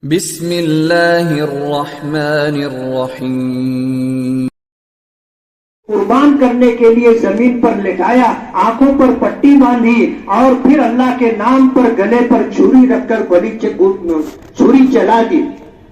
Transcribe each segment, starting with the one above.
بسم اللہ الرحمن الرحیم۔ قربان کرنے کے لیے زمین پر لٹایا، آنکھوں پر پٹی باندھی اور پھر اللہ کے نام پر گلے پر چھری رکھ کر چھری چلا دی۔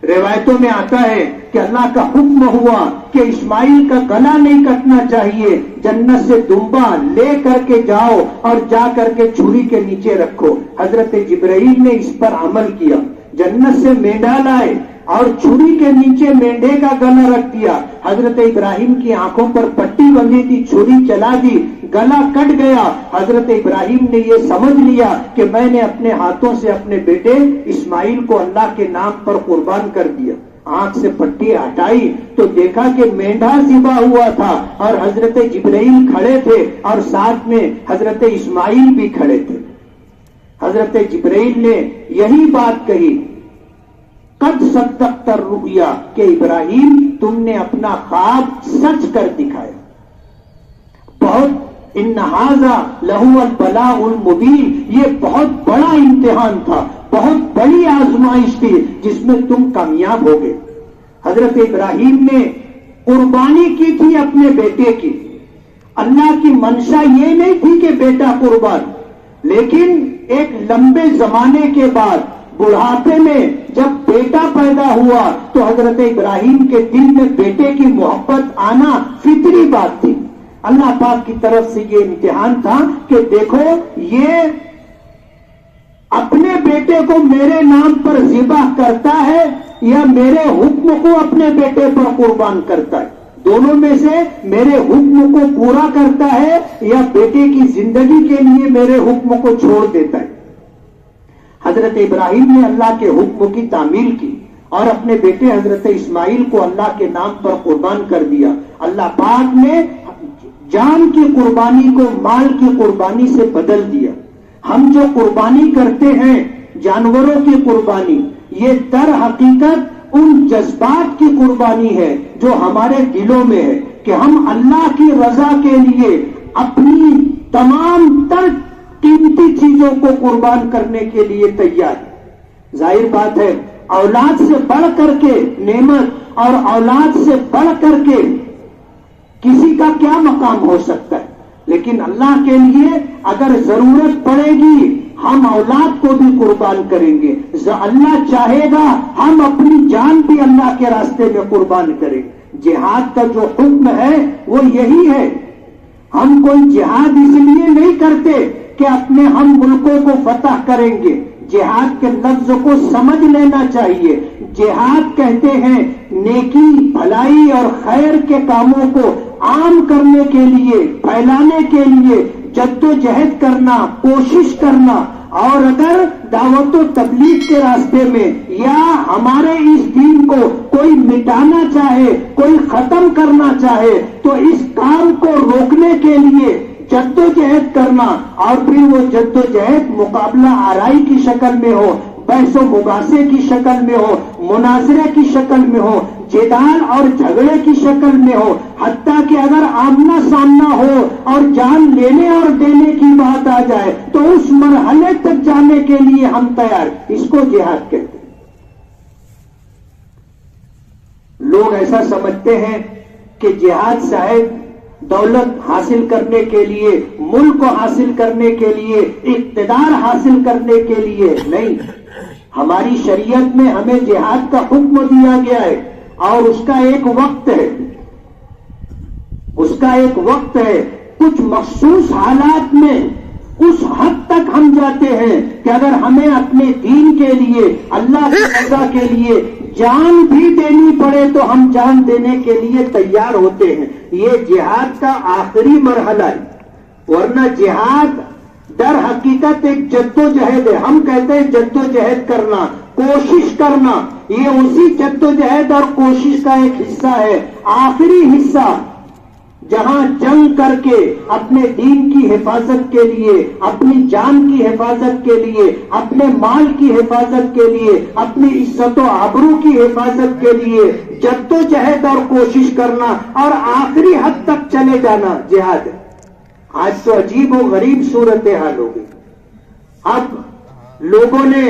روایتوں میں آتا ہے کہ اللہ کا حکم ہوا کہ اسماعیل کا گلا نہیں کٹنا چاہیے، جنت سے دمبا لے کر کے جاؤ اور جا کر کے چھری کے نیچے رکھو۔ حضرت جبرائیل نے اس پر عمل کیا، جنت سے مینڈا لائے اور چھری کے نیچے مینڈے کا گلا رکھ دیا۔ حضرت ابراہیم کی آنکھوں پر پٹی بندھی تھی، چھری چلا دی، گلا کٹ گیا۔ حضرت ابراہیم نے یہ سمجھ لیا کہ میں نے اپنے ہاتھوں سے اپنے بیٹے اسماعیل کو اللہ کے نام پر قربان کر دیا۔ آنکھ سے پٹی ہٹائی تو دیکھا کہ مینڈا ذبح ہوا تھا اور حضرت جبرائیل کھڑے تھے اور ساتھ میں حضرت اسماعیل بھی کھڑے تھے۔ حضرت جبرائیل نے یہی بات کہی، قد صدقت الرؤیا، کہ ابراہیم تم نے اپنا خواب سچ کر دکھایا۔ بہت ان ھذا لہو البلاء المبین، یہ بہت بڑا امتحان تھا، بہت بڑی آزمائش تھی جس میں تم کامیاب ہو گئے۔ حضرت ابراہیم نے قربانی کی تھی اپنے بیٹے کی، اللہ کی منشا یہ نہیں تھی کہ بیٹا قربان، لیکن ایک لمبے زمانے کے بعد بڑھاپے میں جب بیٹا پیدا ہوا تو حضرت ابراہیم کے دل میں بیٹے کی محبت آنا فطری بات تھی۔ اللہ پاک کی طرف سے یہ امتحان تھا کہ دیکھو یہ اپنے بیٹے کو میرے نام پر ذبح کرتا ہے یا میرے حکم کو اپنے بیٹے پر قربان کرتا ہے، دونوں میں سے میرے حکم کو پورا کرتا ہے یا بیٹے کی زندگی کے لیے میرے حکم کو چھوڑ دیتا ہے۔ حضرت ابراہیم نے اللہ کے حکم کی تعمیل کی اور اپنے بیٹے حضرت اسماعیل کو اللہ کے نام پر قربان کر دیا۔ اللہ پاک نے جان کی قربانی کو مال کی قربانی سے بدل دیا۔ ہم جو قربانی کرتے ہیں جانوروں کی قربانی، یہ در حقیقت ان جذبات کی قربانی ہے جو ہمارے دلوں میں ہے کہ ہم اللہ کی رضا کے لیے اپنی تمام تر قیمتی چیزوں کو قربان کرنے کے لیے تیار ہے۔ ظاہر بات ہے اولاد سے بڑھ کر کے نعمت اور اولاد سے بڑھ کر کے کسی کا کیا مقام ہو سکتا ہے، لیکن اللہ کے لیے اگر ضرورت پڑے گی ہم اولاد کو بھی قربان کریں گے، اللہ چاہے گا ہم اپنی جان بھی اللہ کے راستے میں قربان کریں۔ جہاد کا جو حکم ہے وہ یہی ہے۔ ہم کوئی جہاد اس لیے نہیں کرتے کہ اپنے ہم ملکوں کو فتح کریں گے، جہاد کے لفظ کو سمجھ لینا چاہیے۔ جہاد کہتے ہیں نیکی، بھلائی اور خیر کے کاموں کو عام کرنے کے لیے، پھیلانے کے لیے جد و جہد کرنا، کوشش کرنا، اور اگر دعوت و تبلیغ کے راستے میں یا ہمارے اس دین کو کوئی مٹانا چاہے، کوئی ختم کرنا چاہے تو اس کام کو روکنے کے لیے جد و جہد کرنا، اور پھر وہ جد و جہد مقابلہ آرائی کی شکل میں ہو، بحث و مباحثے کی شکل میں ہو، مناظرے کی شکل میں ہو، جدال اور جھگڑے کی شکل میں ہو، حتیٰ کہ اگر آمنا سامنا ہو اور جان لینے اور دینے کی بات آ جائے تو اس مرحلے تک جانے کے لیے ہم تیار، اس کو جہاد کہتے ہیں۔ لوگ ایسا سمجھتے ہیں کہ جہاد صاحب دولت حاصل کرنے کے لیے، ملک کو حاصل کرنے کے لیے، اقتدار حاصل کرنے کے لیے نہیں۔ ہماری شریعت میں ہمیں جہاد کا حکم دیا گیا ہے اور اس کا ایک وقت ہے، اس کا ایک وقت ہے۔ کچھ مخصوص حالات میں اس حد تک ہم جاتے ہیں کہ اگر ہمیں اپنے دین کے لیے، اللہ کی رضا کے لیے جان بھی دینی پڑے تو ہم جان دینے کے لیے تیار ہوتے ہیں۔ یہ جہاد کا آخری مرحلہ ہے، ورنہ جہاد در حقیقت ایک جد و جہد ہے۔ ہم کہتے ہیں جد و جہد کرنا، کوشش کرنا، یہ اسی جد و جہد اور کوشش کا ایک حصہ ہے، آخری حصہ، جہاں جنگ کر کے اپنے دین کی حفاظت کے لیے، اپنی جان کی حفاظت کے لیے، اپنے مال کی حفاظت کے لیے، اپنی عزت و آبرو کی حفاظت کے لیے جد و جہد اور کوشش کرنا اور آخری حد تک چلے جانا جہاد ہے۔ آج تو عجیب و غریب صورتحال ہو گئی۔ اب لوگوں نے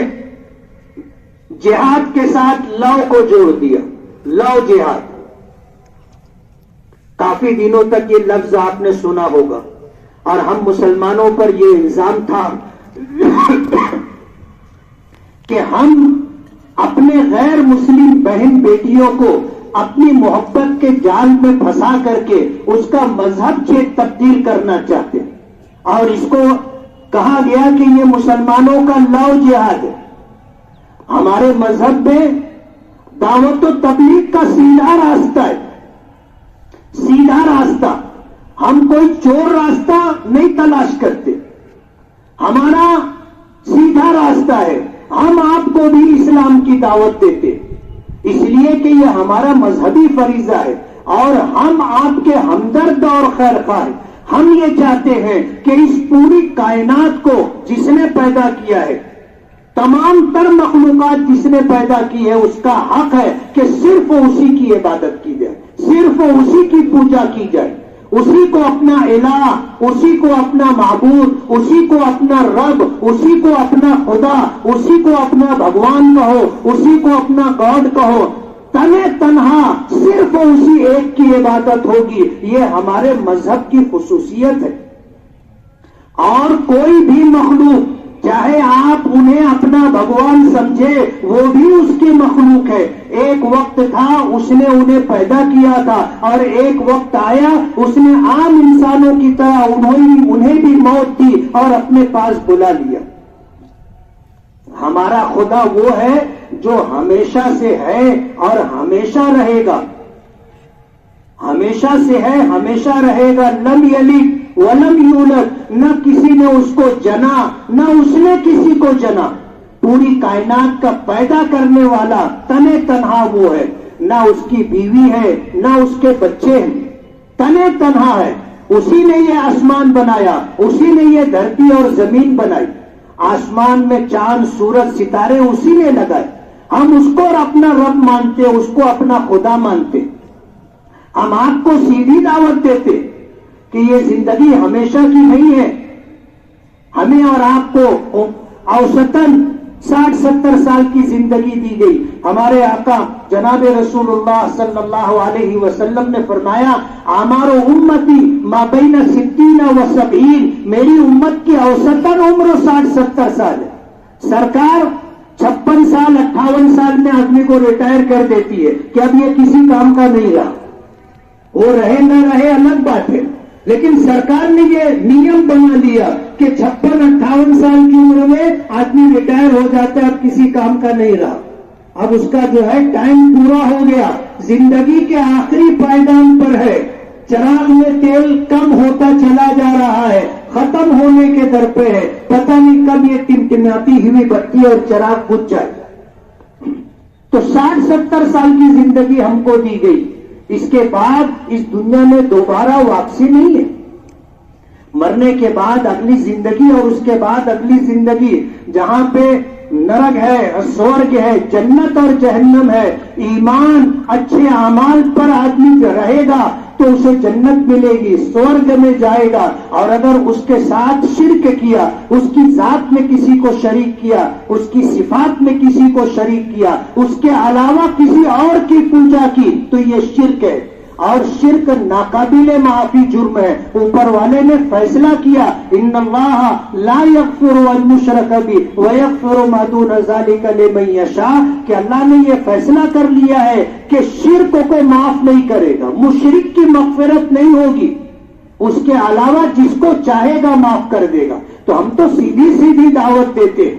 جہاد کے ساتھ لو کو جوڑ دیا، لو جہاد. کافی دنوں تک یہ لفظ آپ نے سنا ہوگا، اور ہم مسلمانوں پر یہ الزام تھا کہ ہم اپنے غیر مسلم بہن بیٹیوں کو اپنی محبت کے جال میں پھنسا کر کے اس کا مذہب سے تبدیل کرنا چاہتے ہیں، اور اس کو کہا گیا کہ یہ مسلمانوں کا لو جہاد ہے. ہمارے مذہب میں دعوت و تبلیغ کا سیدھا راستہ ہے، سیدھا راستہ. ہم کوئی چور راستہ نہیں تلاش کرتے، ہمارا سیدھا راستہ ہے. ہم آپ کو بھی اسلام کی دعوت دیتے اس لیے کہ یہ ہمارا مذہبی فریضہ ہے، اور ہم آپ کے ہمدرد اور خیر خواہ ہیں. ہم یہ چاہتے ہیں کہ اس پوری کائنات کو جس نے پیدا کیا ہے، تمام تر مخلوقات جس نے پیدا کی ہے، اس کا حق ہے کہ صرف اسی کی عبادت کی جائے، صرف اسی کی پوجا کی جائے، اسی کو اپنا الہ، اسی کو اپنا معبود، اسی کو اپنا رب، اسی کو اپنا خدا، اسی کو اپنا بھگوان کہو، اسی کو اپنا گاڈ کہو. تنے تنہا صرف اسی ایک کی عبادت ہوگی. یہ ہمارے مذہب کی خصوصیت ہے. اور کوئی بھی مخلوق، چاہے آپ انہیں اپنا بھگوان سمجھے، وہ بھی اس کی مخلوق ہے. ایک وقت تھا اس نے انہیں پیدا کیا تھا، اور ایک وقت آیا اس نے عام انسانوں کی طرح انہیں بھی موت دی اور اپنے پاس بلا لیا. ہمارا خدا وہ ہے جو ہمیشہ سے ہے اور ہمیشہ رہے گا، ہمیشہ سے ہے، ہمیشہ رہے گا. لم یلد ولم یولد، نہ کسی نے اس کو جنا، نہ اس نے کسی کو جنا. پوری کائنات کا پیدا کرنے والا تنے تنہا وہ ہے. نہ اس کی بیوی ہے، نہ اس کے بچے ہیں، تنے تنہا ہے. اسی نے یہ آسمان بنایا، اسی نے یہ دھرتی اور زمین بنائی. آسمان میں چاند، سورج، ستارے اسی نے لگائے. ہم اس کو اپنا رب مانتے، اس کو اپنا خدا مانتے. ہم آپ کو سیدھی دعوت دیتے کہ یہ زندگی ہمیشہ کی نہیں ہے. ہمیں اور آپ کو اوسطاً 60-70 سال کی زندگی دی گئی. ہمارے آقا جناب رسول اللہ صلی اللہ علیہ وسلم نے فرمایا، اعمار امتی ما بین 60 و 70، میری امت کی اوسطاً عمر 60-70 سال ہے. سرکار 56 سال 58 سال میں آدمی کو ریٹائر کر دیتی ہے کہ اب یہ کسی کام کا نہیں رہا. وہ رہے نہ رہے الگ بات ہے، لیکن سرکار نے یہ نیم بنا لیا کہ 56-58 سال کی عمر میں آدمی ریٹائر ہو جاتا ہے، اب کسی کام کا نہیں رہا. اب اس کا جو ہے ٹائم پورا ہو گیا، زندگی کے آخری پائیدان پر ہے. چراغ میں تیل کم ہوتا چلا جا رہا ہے، ختم ہونے کے در پہ ہے. پتہ نہیں کب یہ ٹمٹماتی ہوئی بتی اور چراغ بجھ جائے. تو 60-70 سال کی زندگی ہم کو دی گئی. اس کے بعد اس دنیا میں دوبارہ واپسی نہیں ہے. مرنے کے بعد اگلی زندگی، اور اس کے بعد اگلی زندگی جہاں پہ نرک ہے، سورگ ہے، جنت اور جہنم ہے. ایمان، اچھے اعمال پر آدمی رہے گا تو اسے جنت ملے گی، سورگ میں جائے گا. اور اگر اس کے ساتھ شرک کیا، اس کی ذات میں کسی کو شریک کیا، اس کی صفات میں کسی کو شریک کیا، اس کے علاوہ کسی اور کی پوجا کی، تو یہ شرک ہے. اور شرک ناقابل معافی جرم ہے. اوپر والے نے فیصلہ کیا، ان اللہ لا یغفر ان یشرک بہ ویغفر ما دون ذلک لمن یشاء، کہ اللہ نے یہ فیصلہ کر لیا ہے کہ شرک کو معاف نہیں کرے گا، مشرک کی مغفرت نہیں ہوگی، اس کے علاوہ جس کو چاہے گا معاف کر دے گا. تو ہم تو سیدھی سیدھی دعوت دیتے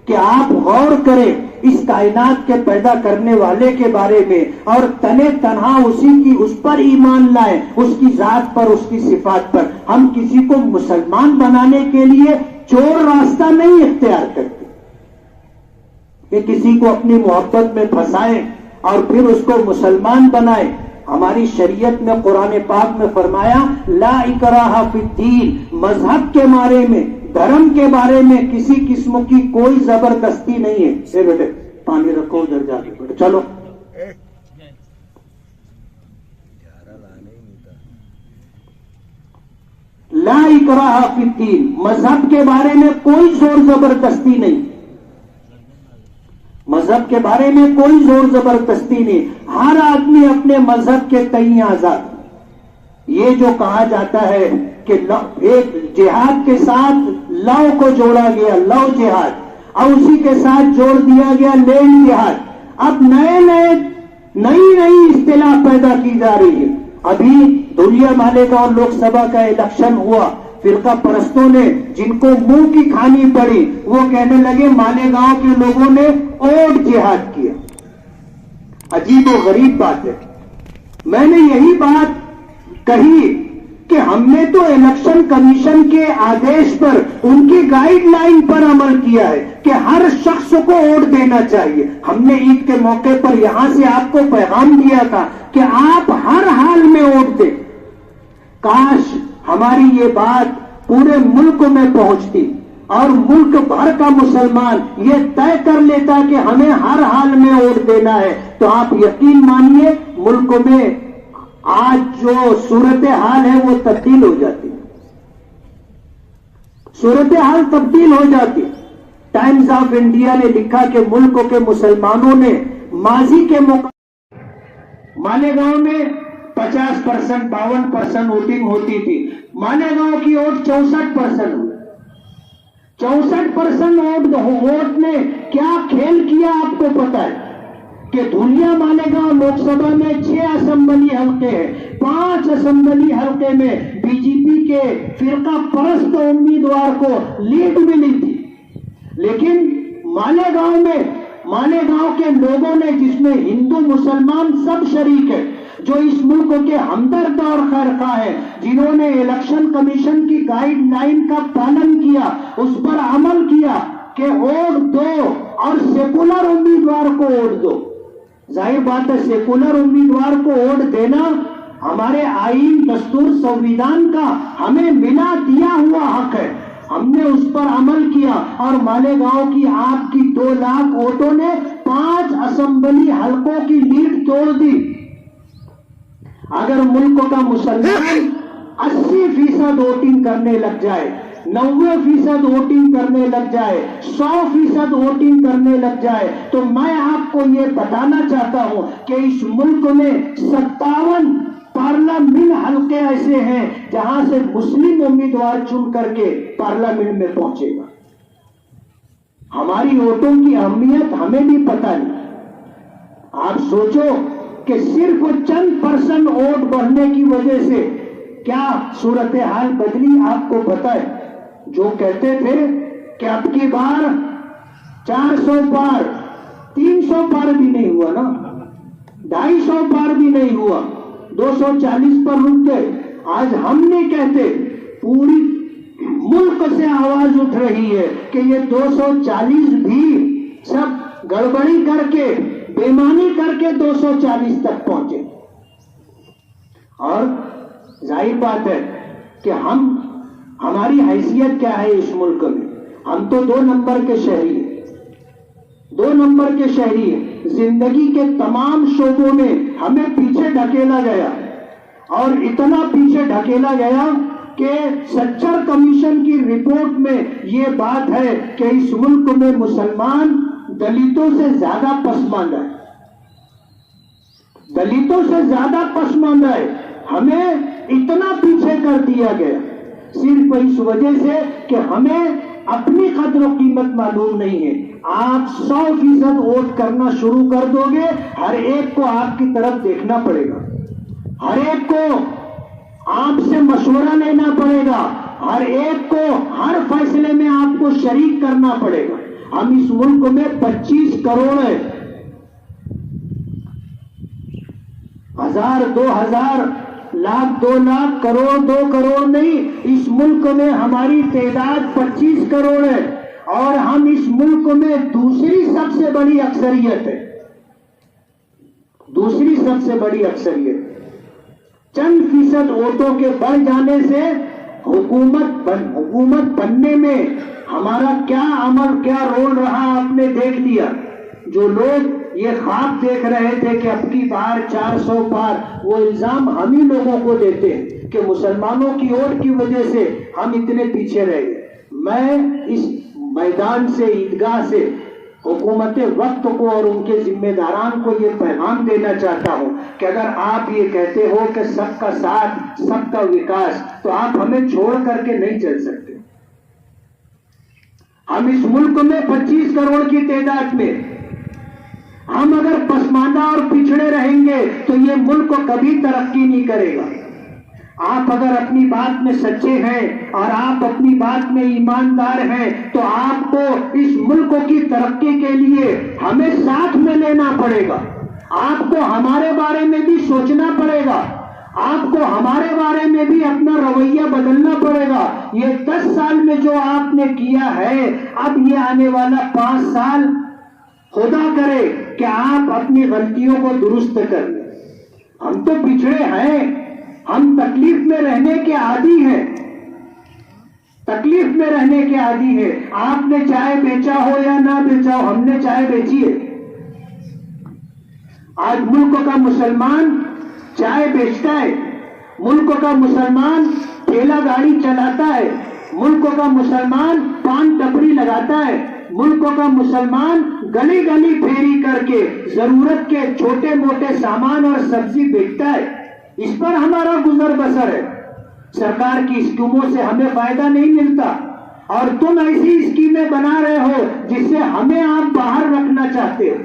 کہ آپ غور کریں اس کائنات کے پیدا کرنے والے کے بارے میں، اور تنے تنہا اسی کی، اس پر ایمان لائیں، اس کی ذات پر، اس کی صفات پر. ہم کسی کو مسلمان بنانے کے لیے چور راستہ نہیں اختیار کرتے کہ کسی کو اپنی محبت میں پھنسائیں اور پھر اس کو مسلمان بنائیں. ہماری شریعت میں قرآن پاک میں فرمایا، لا اکراہ فی الدین، مذہب کے بارے میں، دھرم کے بارے میں کسی قسم کی کوئی زبردستی نہیں ہے. اے بیٹے پانی رکھو ادھر جا کے، بیٹے چلو. لا اکراہ فی الدین، مذہب کے بارے میں کوئی زور زبردستی نہیں. مذہب کے بارے میں کوئی زور زبردستی نہیں، ہر آدمی اپنے مذہب کے تئیں آزاد۔ یہ جو کہا جاتا ہے کہ ایک جہاد کے ساتھ لو کو جوڑا گیا، لو جہاد، اور اسی کے ساتھ جوڑ دیا گیا لینڈ جہاد، اب نئی اصطلاح پیدا کی جا رہی ہے۔ ابھی دھولیا مالیگاؤں لوک سبھا کا الیکشن ہوا، فرقہ پرستوں نے جن کو منہ کی کھانی پڑی وہ کہنے لگے مالیگاؤں کے لوگوں نے اوٹ جہاد کیا۔ عجیب و غریب بات ہے۔ میں نے یہی بات کہی کہ ہم نے تو الیکشن کمیشن کے آدیش پر، ان کی گائیڈ لائن پر عمل کیا ہے کہ ہر شخص کو ووٹ دینا چاہیے۔ ہم نے عید کے موقع پر یہاں سے آپ کو پیغام دیا تھا کہ آپ ہر حال میں ووٹ دیں۔ کاش ہماری یہ بات پورے ملک میں پہنچتی اور ملک بھر کا مسلمان یہ طے کر لیتا کہ ہمیں ہر حال میں ووٹ دینا ہے، تو آپ یقین مانیے ملک میں آج جو صورتحال ہے وہ تبدیل ہو جاتی، صورتحال تبدیل ہو جاتی۔ ٹائمز آف انڈیا نے لکھا کہ ملک کے مسلمانوں نے ماضی کے مالیگاؤں میں 50%، 52% ووٹنگ ہوتی تھی، مالیگاؤں کی ووٹ 64% ہوئی۔ 64% ووٹ نے کیا کھیل کیا آپ کو پتا ہے کہ دھولیا مالیگاؤں لوک سبھا میں 6 اسمبلی حلقے ہیں، 5 اسمبلی حلقے میں بی جے پی کے فرقہ پرست امیدوار کو لیڈ ملی تھی، لیکن مالیگاؤں کے لوگوں نے، جس میں ہندو مسلمان سب شریک ہے، جو اس ملک کے ہمدرد اور خیرخواہ ہیں، جنہوں نے الیکشن کمیشن کی گائیڈ لائن کا پالن کیا، اس پر عمل کیا کہ ووٹ دو اور سیکولر امیدوار کو ووٹ دو۔ ظاہر بات ہے سیکولر امیدوار کو ووٹ دینا ہمارے آئین، دستور، سنویدھان کا ہمیں ملا دیا ہوا حق ہے۔ ہم نے اس پر عمل کیا اور مالیگاؤں کی آپ کی 2 لاکھ ووٹوں نے 5 اسمبلی حلقوں کی لیڈ توڑ دی۔ اگر ملک کا مسلمان 80% ووٹنگ کرنے لگ جائے، 90% ووٹنگ کرنے لگ جائے، 100% ووٹنگ کرنے لگ جائے، تو میں آپ کو یہ بتانا چاہتا ہوں کہ اس ملک میں 57 پارلیمنٹ حلقے ایسے ہیں جہاں سے مسلم امیدوار چن کر کے پارلیمنٹ میں پہنچے گا۔ ہماری ووٹوں کی اہمیت ہمیں بھی پتہ نہیں۔ آپ سوچو کہ صرف چند % ووٹ بڑھنے کی وجہ سے کیا صورتحال بدلی، آپ کو پتہ ہے؟ جو کہتے تھے کہ اب کی بار 400 پار، 300 پار بھی نہیں ہوا نا، 250 پار بھی نہیں ہوا، 240 پر رک گئے۔ آج ہم نہیں کہتے، پوری ملک سے آواز اٹھ رہی ہے کہ یہ 240 بھی سب گڑبڑی کر کے، بےمانی کر کے 240 تک پہنچے۔ اور ظاہر بات ہے کہ ہماری حیثیت کیا ہے اس ملک میں؟ ہم تو 2 نمبر کے شہری ہیں، 2 نمبر کے شہری ہیں۔ زندگی کے تمام شعبوں میں ہمیں پیچھے ڈھکیلا گیا، اور اتنا پیچھے ڈھکیلا گیا کہ سچر کمیشن کی رپورٹ میں یہ بات ہے کہ اس ملک میں مسلمان دلتوں سے زیادہ پسماندہ ہے، دلتوں سے زیادہ پسماندہ ہے۔ ہمیں اتنا پیچھے کر دیا گیا صرف اس وجہ سے کہ ہمیں اپنی قدر و قیمت معلوم نہیں ہے۔ آپ 100% ووٹ کرنا شروع کر دو گے، ہر ایک کو آپ کی طرف دیکھنا پڑے گا، ہر ایک کو آپ سے مشورہ لینا پڑے گا، ہر ایک کو ہر فیصلے میں آپ کو شریک کرنا پڑے گا۔ ہم اس ملک میں 25 کروڑ ہے، 1000، 2000، لاکھ، 2 لاکھ، کروڑ، 2 کروڑ نہیں، اس ملک میں ہماری تعداد 25 کروڑ ہے، اور ہم اس ملک میں دوسری سب سے بڑی اکثریت ہے، دوسری سب سے بڑی اکثریت۔ چند فیصد ووٹوں کے بڑھ جانے سے حکومت بننے میں ہمارا کیا عمل، کیا رول رہا آپ نے دیکھ لیا۔ جو لوگ یہ خواب دیکھ رہے تھے کہ اب کی بار 400 پار، وہ الزام ہم ہی لوگوں کو دیتے ہیں کہ مسلمانوں کی ووٹ کی وجہ سے ہم اتنے پیچھے رہ گئے۔ میں اس میدان سے، عیدگاہ سے حکومت وقت کو اور ان کے ذمہ داران کو یہ پیغام دینا چاہتا ہوں کہ اگر آپ یہ کہتے ہو کہ سب کا ساتھ سب کا وکاس، تو آپ ہمیں چھوڑ کر کے نہیں چل سکتے۔ ہم اس ملک میں 25 کروڑ کی تعداد میں ہم اگر پسماندہ اور پچھڑے رہیں گے تو یہ ملک کبھی ترقی نہیں کرے گا۔ آپ اگر اپنی بات میں سچے ہیں اور آپ اپنی بات میں ایماندار ہیں تو آپ کو اس ملک کی ترقی کے لیے ہمیں ساتھ میں لینا پڑے گا۔ آپ کو ہمارے بارے میں بھی سوچنا پڑے گا، آپ کو ہمارے بارے میں بھی اپنا رویہ بدلنا پڑے گا۔ یہ 10 سال میں جو آپ نے کیا ہے، اب یہ آنے والا 5 سال خدا کرے کہ آپ اپنی غلطیوں کو درست کر لیں۔ ہم تو پچھڑے ہیں، ہم تکلیف میں رہنے کے عادی ہیں، تکلیف میں رہنے کے عادی ہیں۔ آپ نے چائے بیچا ہو یا نہ بیچا ہو، ہم نے چائے بیچی ہے۔ آج ملک کا مسلمان چائے بیچتا ہے، ملک کا مسلمان ٹھیلا گاڑی چلاتا ہے، ملک کا مسلمان پان ٹپری لگاتا ہے، ملک کا مسلمان گلی گلی پھیری کر کے ضرورت کے چھوٹے موٹے سامان اور سبزی بیچتا ہے۔ اس پر ہمارا گزر بسر ہے۔ سرکار کی اسکیموں سے ہمیں فائدہ نہیں ملتا، اور تم ایسی اسکیمیں بنا رہے ہو جس سے ہمیں آپ باہر رکھنا چاہتے ہو۔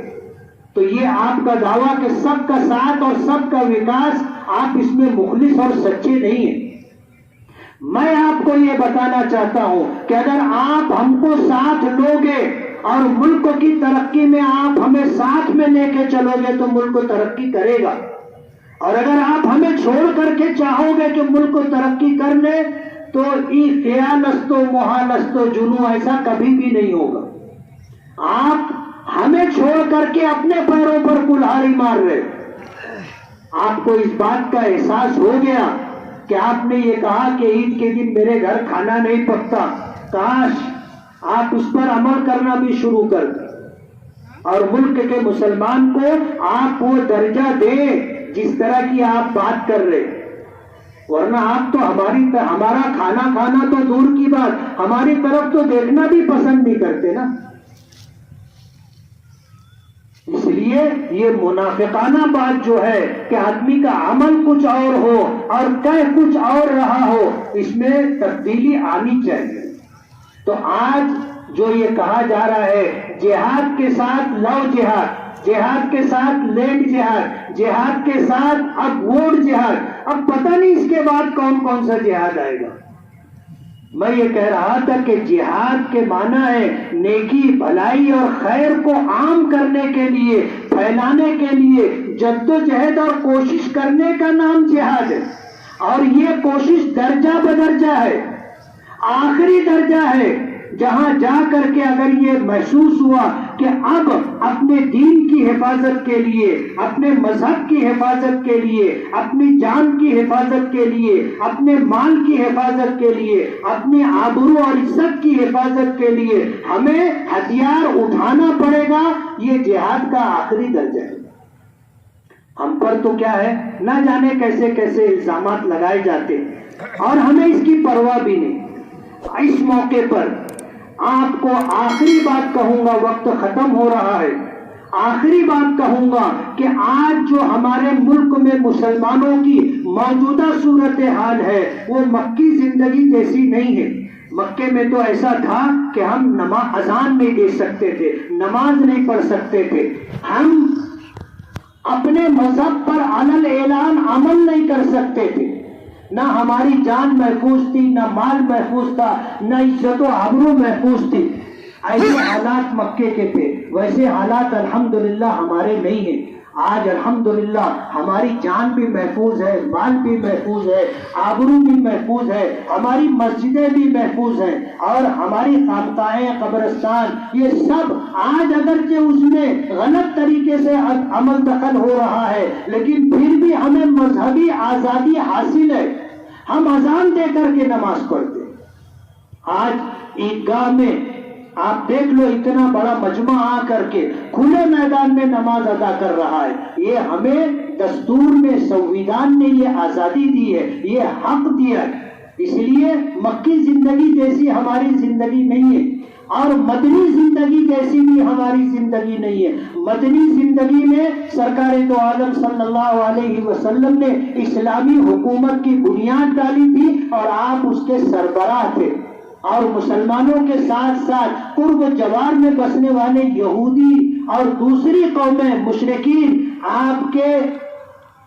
تو یہ آپ کا دعویٰ کہ سب کا ساتھ اور سب کا وکاس، آپ اس میں مخلص اور سچے نہیں ہیں۔ میں آپ کو یہ بتانا چاہتا ہوں کہ اگر آپ ہم کو ساتھ لوگے اور ملک کی ترقی میں آپ ہمیں ساتھ میں لے کے چلو گے تو ملک ترقی کرے گا، اور اگر آپ ہمیں چھوڑ کر کے چاہو گے کہ ملک ترقی کر لے تو ای خیال است و محال است و جنو، ایسا کبھی بھی نہیں ہوگا۔ آپ ہمیں چھوڑ کر کے اپنے پیروں پر کلہاڑی مار رہے۔ آپ کو اس بات کا احساس ہو گیا کہ آپ نے یہ کہا کہ عید کے دن میرے گھر کھانا نہیں پکتا، کاش آپ اس پر عمل کرنا بھی شروع کر دیں اور ملک کے مسلمان کو آپ وہ درجہ دیں جس طرح کی آپ بات کر رہے۔ ورنہ آپ تو ہمارا کھانا کھانا تو دور کی بات، ہماری طرف تو دیکھنا بھی پسند نہیں کرتے نا۔ اس لیے یہ منافقانہ بات جو ہے کہ آدمی کا عمل کچھ اور ہو اور کہہ کچھ اور رہا ہو، اس میں تبدیلی آنی چاہیے۔ تو آج جو یہ کہا جا رہا ہے جہاد کے ساتھ لو جہاد، جہاد کے ساتھ لینڈ جہاد، جہاد کے ساتھ اب ووٹ جہاد، اب پتہ نہیں اس کے بعد کون کون سا جہاد آئے گا۔ میں یہ کہہ رہا تھا کہ جہاد کے معنی ہے نیکی بھلائی اور خیر کو عام کرنے کے لیے، پھیلانے کے لیے جد و جہد اور کوشش کرنے کا نام جہاد ہے، اور یہ کوشش درجہ بدرجہ ہے، آخری درجہ ہے جہاں جا کر کے اگر یہ محسوس ہوا کہ اب اپنے دین کی حفاظت کے لیے، اپنے مذہب کی حفاظت کے لیے، اپنی جان کی حفاظت کے لیے، اپنے مال کی حفاظت کے لیے، اپنی آبرو اور عزت کی حفاظت کے لیے ہمیں ہتھیار اٹھانا پڑے گا، یہ جہاد کا آخری درجہ ہے۔ ہم پر تو کیا ہے، نہ جانے کیسے کیسے الزامات لگائے جاتے اور ہمیں اس کی پرواہ بھی نہیں۔ اس موقع پر آپ کو آخری بات کہوں گا، وقت ختم ہو رہا ہے، آخری بات کہوں گا کہ آج جو ہمارے ملک میں مسلمانوں کی موجودہ صورتحال ہے وہ مکی زندگی جیسی نہیں ہے۔ مکے میں تو ایسا تھا کہ ہم اذان نہیں دے سکتے تھے، نماز نہیں پڑھ سکتے تھے، ہم اپنے مذہب پر علل اعلان عمل نہیں کر سکتے تھے، نہ ہماری جان محفوظ تھی، نہ مال محفوظ تھا، نہ عزت و آبرو محفوظ تھی۔ ایسے حالات مکے کے تھے، ویسے حالات الحمدللہ ہمارے نہیں ہیں۔ آج الحمدللہ ہماری جان بھی محفوظ ہے، مال بھی محفوظ ہے، آبرو بھی محفوظ ہے، ہماری مسجدیں بھی محفوظ ہیں، اور ہماری خانقاہیں، قبرستان، یہ سب آج اگرچہ اس میں غلط طریقے سے عمل دخل ہو رہا ہے لیکن پھر بھی ہمیں مذہبی آزادی حاصل ہے، ہم اذان دے کر کے نماز پڑھتے۔ آج عیدگاہ میں آپ دیکھ لو اتنا بڑا مجمع آ کر کے کھلے میدان میں نماز ادا کر رہا ہے۔ یہ ہمیں دستور میں، سنویدھان نے یہ آزادی دی ہے، یہ حق دیا ہے۔ اس لیے مکی زندگی جیسی ہماری زندگی نہیں ہے۔ اور مدنی زندگی جیسی بھی ہماری زندگی نہیں ہے. مدنی زندگی میں سرکار دو عالم صلی اللہ علیہ وسلم نے اسلامی حکومت کی بنیاد ڈالی تھی اور آپ اس کے سربراہ تھے. اور مسلمانوں کے ساتھ ساتھ قرب و جوار میں بسنے والے یہودی اور دوسری قومیں مشرکین آپ کے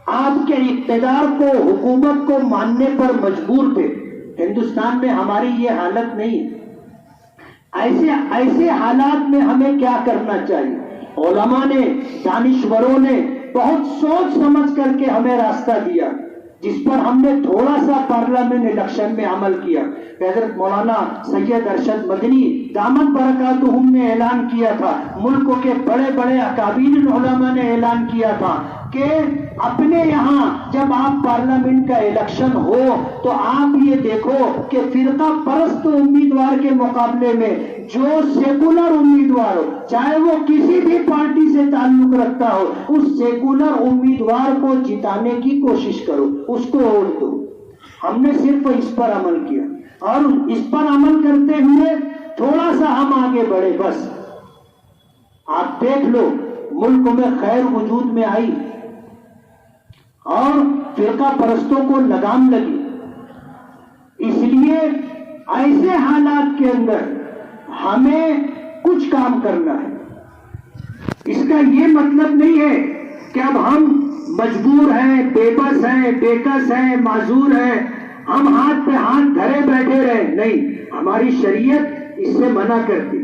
اقتدار کو، حکومت کو ماننے پر مجبور تھے. ہندوستان میں ہماری یہ حالت نہیں ہے. ایسے حالات میں ہمیں کیا کرنا چاہیے؟ علماء نے، دانشوروں نے بہت سوچ سمجھ کر کے ہمیں راستہ دیا، جس پر ہم نے تھوڑا سا پارلیمنٹ الیکشن میں عمل کیا. حضرت مولانا سید ارشد مدنی دامت برکاتہم نے اعلان کیا تھا، ملک کے بڑے بڑے اکابر علماء نے اعلان کیا تھا کہ اپنے یہاں جب آپ پارلیمنٹ کا الیکشن ہو تو آپ یہ دیکھو کہ فرقہ پرست امیدوار کے مقابلے میں جو سیکولر امیدوار ہو، چاہے وہ کسی بھی پارٹی سے تعلق رکھتا ہو، اس سیکولر امیدوار کو جتانے کی کوشش کرو، اس کو ووٹ دو. ہم نے صرف اس پر عمل کیا اور اس پر عمل کرتے ہوئے تھوڑا سا ہم آگے بڑھے. بس آپ دیکھ لو ملک میں خیر وجود میں آئی اور فرقہ پرستوں کو لگام لگی. اس لیے ایسے حالات کے اندر ہمیں کچھ کام کرنا ہے. اس کا یہ مطلب نہیں ہے کہ اب ہم مجبور ہیں، بے بس ہیں، بے کس ہیں، معذور ہیں، ہم ہاتھ پہ ہاتھ دھرے بیٹھے رہے. نہیں، ہماری شریعت اس سے منع کرتی.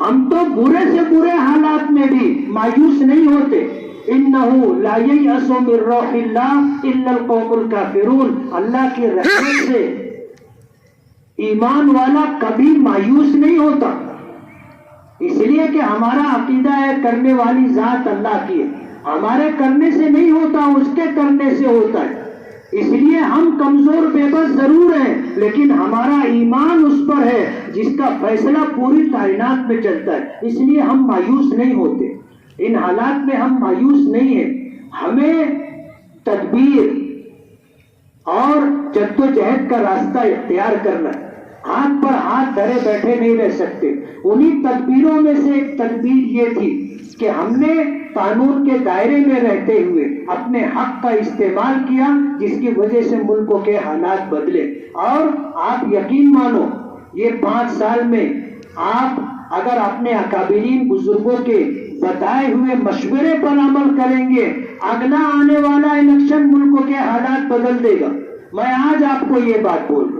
ہم تو برے سے برے حالات میں بھی مایوس نہیں ہوتے. انہو لا ییأس من روح اللہ الا القوم الکافرون. اللہ کی رحمت سے ایمان والا کبھی مایوس نہیں ہوتا، اس لیے کہ ہمارا عقیدہ ہے کرنے والی ذات اللہ کی ہے. ہمارے کرنے سے نہیں ہوتا، اس کے کرنے سے ہوتا ہے. اس لیے ہم کمزور بے بس ضرور ہیں، لیکن ہمارا ایمان اس پر ہے جس کا فیصلہ پوری کائنات میں چلتا ہے. اس لیے ہم مایوس نہیں ہوتے. ان حالات میں ہم مایوس نہیں ہیں. ہمیں تدبیر اور جدوجہد کا راستہ اختیار کرنا ہے. ہاتھ پر ہاتھ دھرے بیٹھے نہیں رہ سکتے. انہی تدبیروں میں سے ایک تدبیر یہ تھی کہ ہم نے قانون کے دائرے میں رہتے ہوئے اپنے حق کا استعمال کیا، جس کی وجہ سے ملکوں کے حالات بدلے. اور آپ یقین مانو یہ 5 سال میں آپ اگر اپنے اکابرین بزرگوں کے بتائے ہوئے مشورے پر عمل کریں گے، اگلا آنے والا الیکشن ملکوں کے حالات بدل دے گا. میں آج آپ کو یہ بات بول رہا ہوں،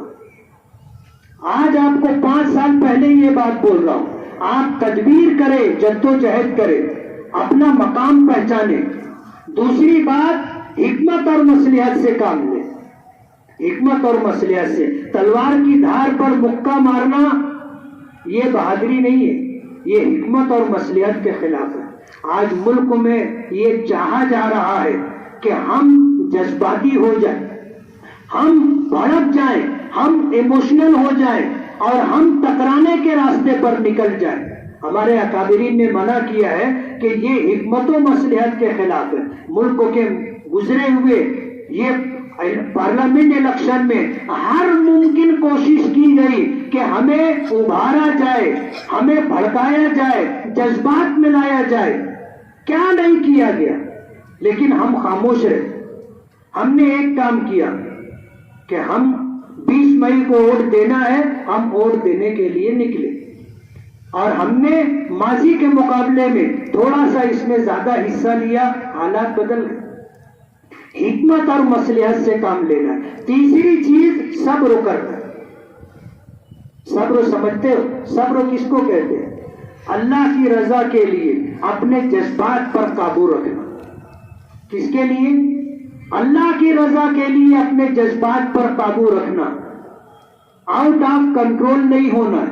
آج آپ کو 5 سال پہلے یہ بات بول رہا ہوں. آپ تدبیر کریں، جدوجہد کریں، اپنا مقام پہچانے. دوسری بات، حکمت اور مصلحت سے کام لیں. حکمت اور مصلحت سے. تلوار کی دھار پر مکہ مارنا یہ بہادری نہیں ہے، یہ حکمت اور مصلحت کے خلاف ہے. آج ملک میں یہ چاہا جا رہا ہے کہ ہم جذباتی ہو جائیں، ہم بھڑک جائیں، ہم ایموشنل ہو جائیں اور ہم ٹکرانے کے راستے پر نکل جائیں. ہمارے اکابرین نے منع کیا ہے کہ یہ حکمت و مصلحت کے خلاف ہے. ملک کے گزرے ہوئے یہ پارلیمنٹ الیکشن میں ہر ممکن کوشش کی گئی کہ ہمیں ابھارا جائے، ہمیں بھڑکایا جائے، جذبات میں لایا جائے. کیا نہیں کیا گیا، لیکن ہم خاموش رہے. ہم نے ایک کام کیا کہ ہم 20 مئی کو ووٹ دینا ہے، ہم ووٹ دینے کے لیے نکلے اور ہم نے ماضی کے مقابلے میں تھوڑا سا اس میں زیادہ حصہ لیا. حالات بدل گئے. حکمت اور مصلحت سے کام لینا. تیسری چیز صبر کرنا. صبر سمجھتے ہو؟ صبر کس کو کہتے ہیں؟ اللہ کی رضا کے لیے اپنے جذبات پر قابو رکھنا. کس کے لیے؟ اللہ کی رضا کے لیے اپنے جذبات پر قابو رکھنا. آؤٹ آف کنٹرول نہیں ہونا.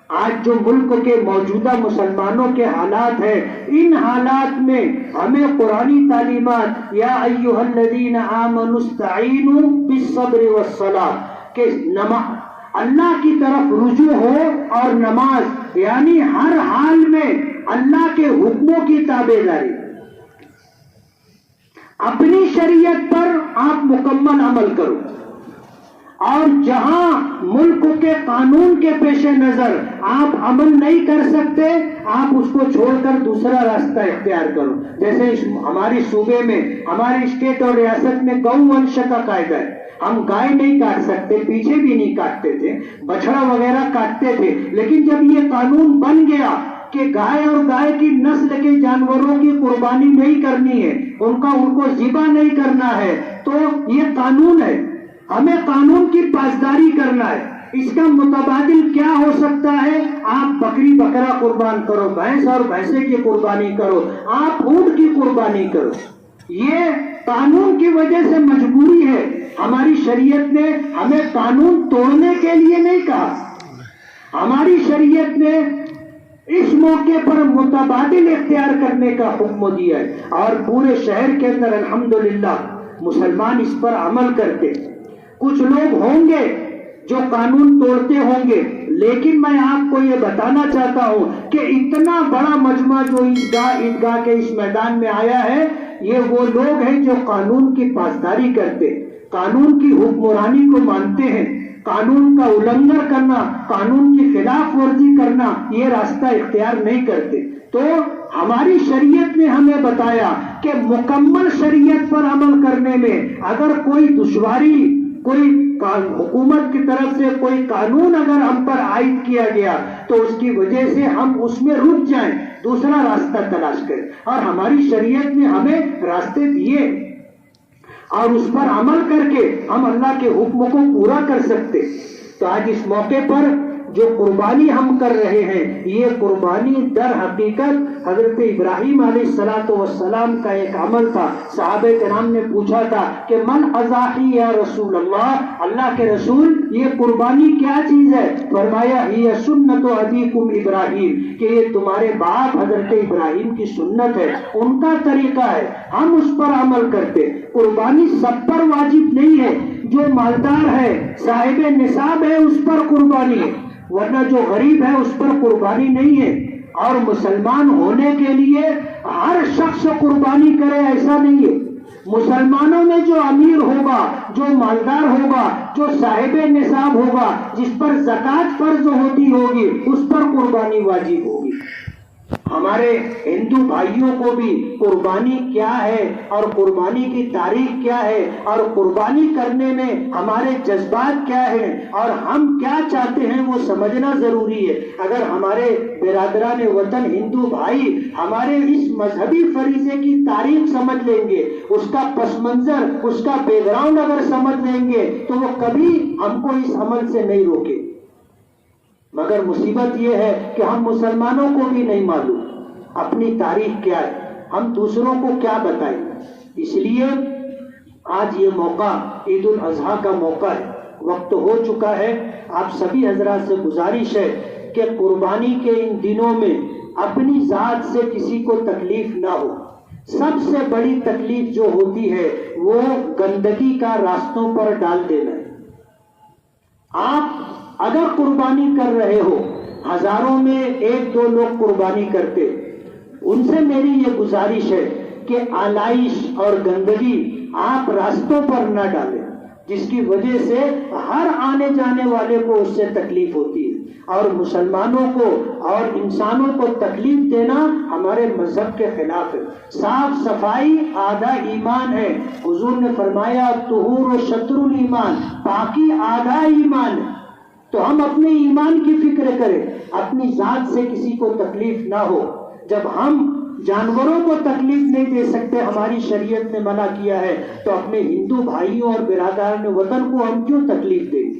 آج جو ملک کے موجودہ مسلمانوں کے حالات ہیں، ان حالات میں ہمیں قرآنی تعلیمات یا ایھا الذین آمنوا استعینوا بالصبر والصلاۃ کہ اللہ کی طرف رجوع ہو اور نماز، یعنی ہر حال میں اللہ کے حکموں کی تابع داری. اپنی شریعت پر آپ مکمل عمل کرو. اور جہاں ملک کے قانون کے پیش نظر آپ عمل نہیں کر سکتے، آپ اس کو چھوڑ کر دوسرا راستہ اختیار کرو. جیسے ہماری صوبے میں، ہمارے اسٹیٹ اور ریاست میں گو ونش کا قاعدہ ہے. ہم گائے نہیں کاٹ سکتے، پیچھے بھی نہیں کاٹتے تھے، بچڑا وغیرہ کاٹتے تھے. لیکن جب یہ قانون بن گیا کہ گائے اور گائے کی نسل کے جانوروں کی قربانی نہیں کرنی ہے، ان کو ذبح نہیں کرنا ہے، تو یہ قانون ہے. ہمیں قانون کی پاسداری کرنا ہے. اس کا متبادل کیا ہو سکتا ہے؟ آپ بکری بکرا قربان کرو، بھینس اور بھینسے کی قربانی کرو، آپ اونٹ کی قربانی کرو. یہ قانون کی وجہ سے مجبوری ہے. ہماری شریعت نے ہمیں قانون توڑنے کے لیے نہیں کہا. ہماری شریعت نے اس موقع پر متبادل اختیار کرنے کا حکم دیا ہے، اور پورے شہر کے اندر الحمدللہ مسلمان اس پر عمل کرتے. کچھ لوگ ہوں گے جو قانون توڑتے ہوں گے، لیکن میں آپ کو یہ بتانا چاہتا ہوں کہ اتنا بڑا مجمع جو عیدگاہ کے اس میدان میں آیا ہے، یہ وہ لوگ ہیں جو قانون کی پاسداری کرتے، قانون کی حکمرانی کو مانتے ہیں. قانون کا النگھن کرنا، قانون کی خلاف ورزی کرنا، یہ راستہ اختیار نہیں کرتے. تو ہماری شریعت نے ہمیں بتایا کہ مکمل شریعت پر عمل کرنے میں اگر کوئی دشواری، کوئی حکومت کی طرف سے کوئی قانون اگر ہم پر عائد کیا گیا تو اس کی وجہ سے ہم اس میں رک جائیں، دوسرا راستہ تلاش کریں. اور ہماری شریعت نے ہمیں راستے دیے، اور اس پر عمل کر کے ہم اللہ کے حکم کو پورا کر سکتے. تو آج اس موقع پر جو قربانی ہم کر رہے ہیں، یہ قربانی در حقیقت حضرت ابراہیم علیہ السلام کا ایک عمل تھا. صحابہ کرام نے پوچھا تھا کہ من اضاحی یا رسول اللہ، اللہ کے رسول یہ قربانی کیا چیز ہے؟ فرمایا یہ سنت ابیکم ابراہیم، کہ یہ تمہارے باپ حضرت ابراہیم کی سنت ہے، ان کا طریقہ ہے، ہم اس پر عمل کرتے. قربانی سب پر واجب نہیں ہے. جو مالدار ہے، صاحب نصاب ہے، اس پر قربانی ہے، ورنہ جو غریب ہے اس پر قربانی نہیں ہے. اور مسلمان ہونے کے لیے ہر شخص قربانی کرے ایسا نہیں ہے. مسلمانوں میں جو امیر ہوگا، جو مالدار ہوگا، جو صاحب نصاب ہوگا، جس پر زکوٰۃ فرض ہوتی ہوگی، اس پر قربانی واجب ہوگی. ہمارے ہندو بھائیوں کو بھی قربانی کیا ہے اور قربانی کی تاریخ کیا ہے اور قربانی کرنے میں ہمارے جذبات کیا ہیں اور ہم کیا چاہتے ہیں وہ سمجھنا ضروری ہے. اگر ہمارے برادران وطن ہندو بھائی ہمارے اس مذہبی فریضے کی تاریخ سمجھ لیں گے، اس کا پس منظر، اس کا بیک گراؤنڈ اگر سمجھ لیں گے تو وہ کبھی ہم کو اس عمل سے نہیں روکے. مگر مصیبت یہ ہے کہ ہم مسلمانوں کو بھی نہیں معلوم اپنی تاریخ کیا ہے، ہم دوسروں کو کیا بتائیں. اس لیے آج یہ موقع عید الاضحیٰ کا موقع ہے، وقت ہو چکا ہے. آپ سبھی حضرات سے گزارش ہے کہ قربانی کے ان دنوں میں اپنی ذات سے کسی کو تکلیف نہ ہو. سب سے بڑی تکلیف جو ہوتی ہے وہ گندگی کا راستوں پر ڈال دینا ہے. آپ اگر قربانی کر رہے ہو، ہزاروں میں ایک دو لوگ قربانی کرتے، ان سے میری یہ گزارش ہے کہ آلائش اور گندگی آپ راستوں پر نہ ڈالیں، جس کی وجہ سے ہر آنے جانے والے کو اس سے تکلیف ہوتی ہے. اور مسلمانوں کو اور انسانوں کو تکلیف دینا ہمارے مذہب کے خلاف ہے. صاف صفائی آدھا ایمان ہے. حضور نے فرمایا طہور و شطر الایمان، پاکی آدھا ایمان ہے. تو ہم اپنے ایمان کی فکر کریں، اپنی ذات سے کسی کو تکلیف نہ ہو. جب ہم جانوروں کو تکلیف نہیں دے سکتے، ہماری شریعت نے منع کیا ہے، تو اپنے ہندو بھائیوں اور برادران وطن کو ہم کیوں تکلیف دیں گے؟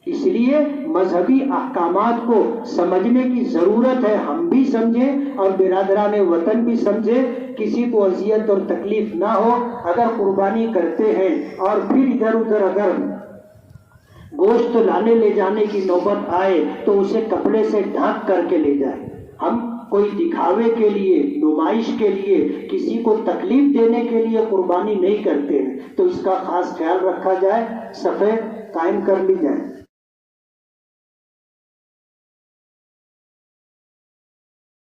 اس لیے مذہبی احکامات کو سمجھنے کی ضرورت ہے. ہم بھی سمجھیں اور برادران وطن بھی سمجھیں، کسی کو اذیت اور تکلیف نہ ہو. اگر قربانی کرتے ہیں اور پھر ادھر ادھر اگر گوشت لانے لے جانے کی نوبت آئے تو اسے کپڑے سے ڈھانک کر کے لے جائیں. ہم کوئی دکھاوے کے لیے، نمائش کے لیے، کسی کو تکلیف دینے کے لیے قربانی نہیں کرتے ہیں. تو اس کا خاص خیال رکھا جائے، صفحے قائم کر لی جائے.